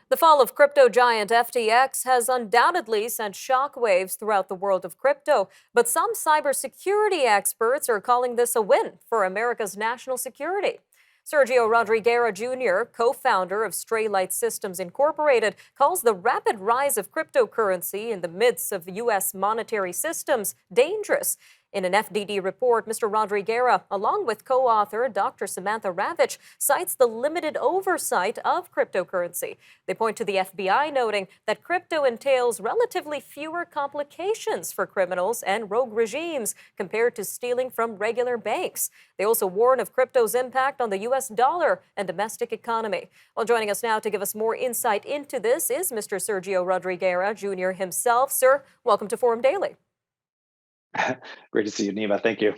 The fall of crypto giant FTX has undoubtedly sent shockwaves throughout the world of crypto, but some cybersecurity experts are calling this a win for America's national security. Sergio Rodriguera Jr., co-founder of Straylight Systems Inc, calls the rapid rise of cryptocurrency in the midst of U.S. monetary systems dangerous. In an FDD report, Mr. Rodriguera, along with co-author Dr. Samantha Ravich, cites the limited oversight of cryptocurrency. They point to the FBI noting that crypto entails relatively fewer complications for criminals and rogue regimes compared to stealing from regular banks. They also warn of crypto's impact on the U.S. dollar and domestic economy. Well, joining us now to give us more insight into this is Mr. Sergio Rodriguera Jr. himself. Sir, welcome to Forum Daily. Great to see you, Nima. Thank you.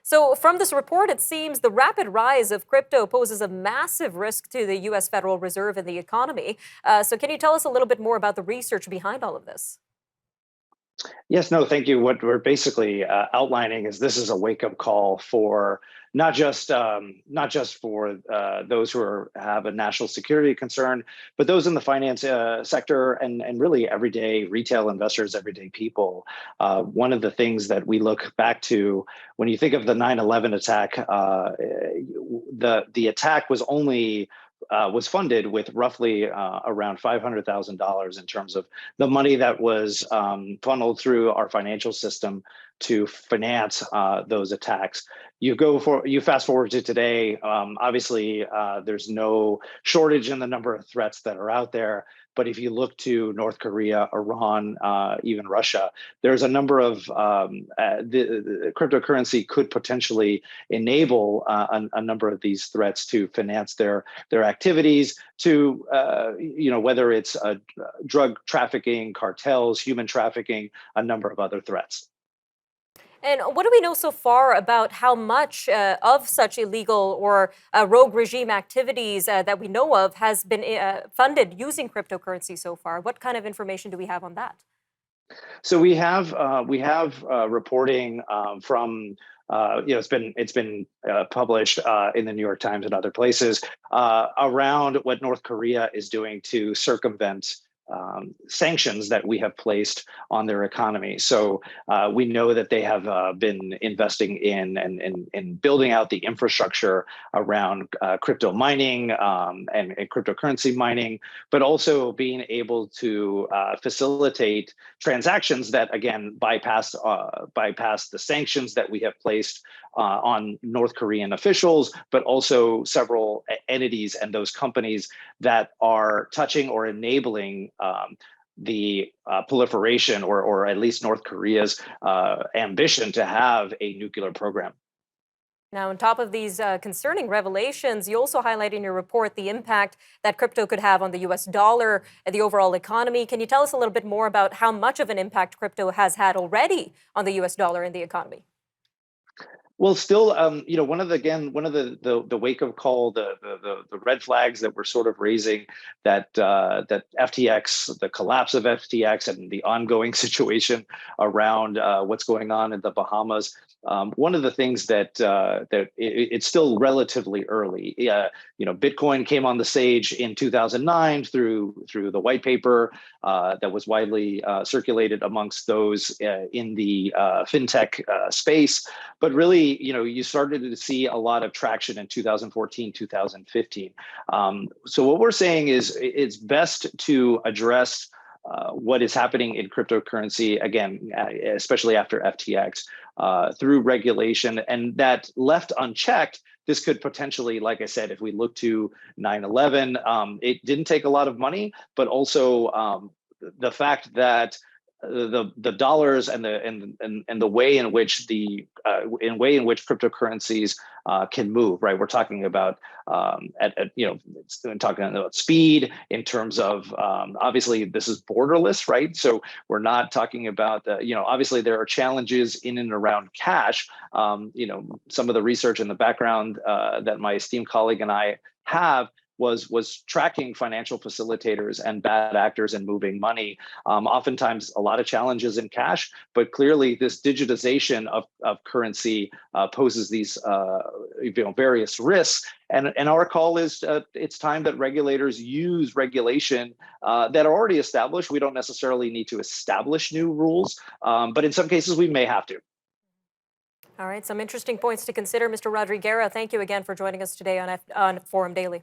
So, from this report, it seems the rapid rise of crypto poses a massive risk to the U.S. Federal Reserve and the economy. So, can you tell us a little bit more about the research behind all of this? Yes, no, thank you. What we're basically outlining is this is a wake-up call for not just for those who have a national security concern, but those in the finance sector and really everyday retail investors, everyday people. One of the things that we look back to when you think of the 9/11 attack, the attack was funded with roughly around $500,000 in terms of the money that was funneled through our financial system to finance those attacks. You fast forward to today. Obviously, there's no shortage in the number of threats that are out there. But if you look to North Korea, Iran, even Russia, there's a number of the cryptocurrency could potentially enable a number of these threats to finance their activities. To whether it's drug trafficking, cartels, human trafficking, a number of other threats. And what do we know so far about how much of such illegal or rogue regime activities that we know of has been funded using cryptocurrency so far? What kind of information do we have on that? So we have reporting from it's been published in the New York Times and other places around what North Korea is doing to circumvent sanctions that we have placed on their economy. So we know that they have been investing in and building out the infrastructure around crypto mining and cryptocurrency mining, but also being able to facilitate transactions that, again, bypass the sanctions that we have placed on North Korean officials, but also several entities and those companies that are touching or enabling the proliferation or at least North Korea's ambition to have a nuclear program. Now, on top of these concerning revelations, you also highlight in your report the impact that crypto could have on the U.S. dollar and the overall economy. Can you tell us a little bit more about how much of an impact crypto has had already on the U.S. dollar and the economy? Well, still, one of the wake up call, the red flags that we're sort of raising that FTX, the collapse of FTX, and the ongoing situation around what's going on in the Bahamas. One of the things that it's still relatively early. Bitcoin came on the stage in 2009 through the white paper that was widely circulated amongst those in the fintech space, but really, you started to see a lot of traction in 2014, 2015. So what we're saying is it's best to address what is happening in cryptocurrency, again, especially after FTX, through regulation, and that left unchecked, this could potentially, like I said, if we look to 9/11, it didn't take a lot of money, but also the fact that the dollars and the way in which cryptocurrencies can move, right? We're talking about talking about speed in terms of obviously this is borderless, right? So we're not talking about obviously there are challenges in and around cash. Some of the research in the background that my esteemed colleague and I have was tracking financial facilitators and bad actors and moving money. Oftentimes, a lot of challenges in cash, but clearly, this digitization of currency poses these various risks. And our call is it's time that regulators use regulation that are already established. We don't necessarily need to establish new rules, but in some cases we may have to. All right, some interesting points to consider. Mr. Rodriguera, thank you again for joining us today on Forum Daily.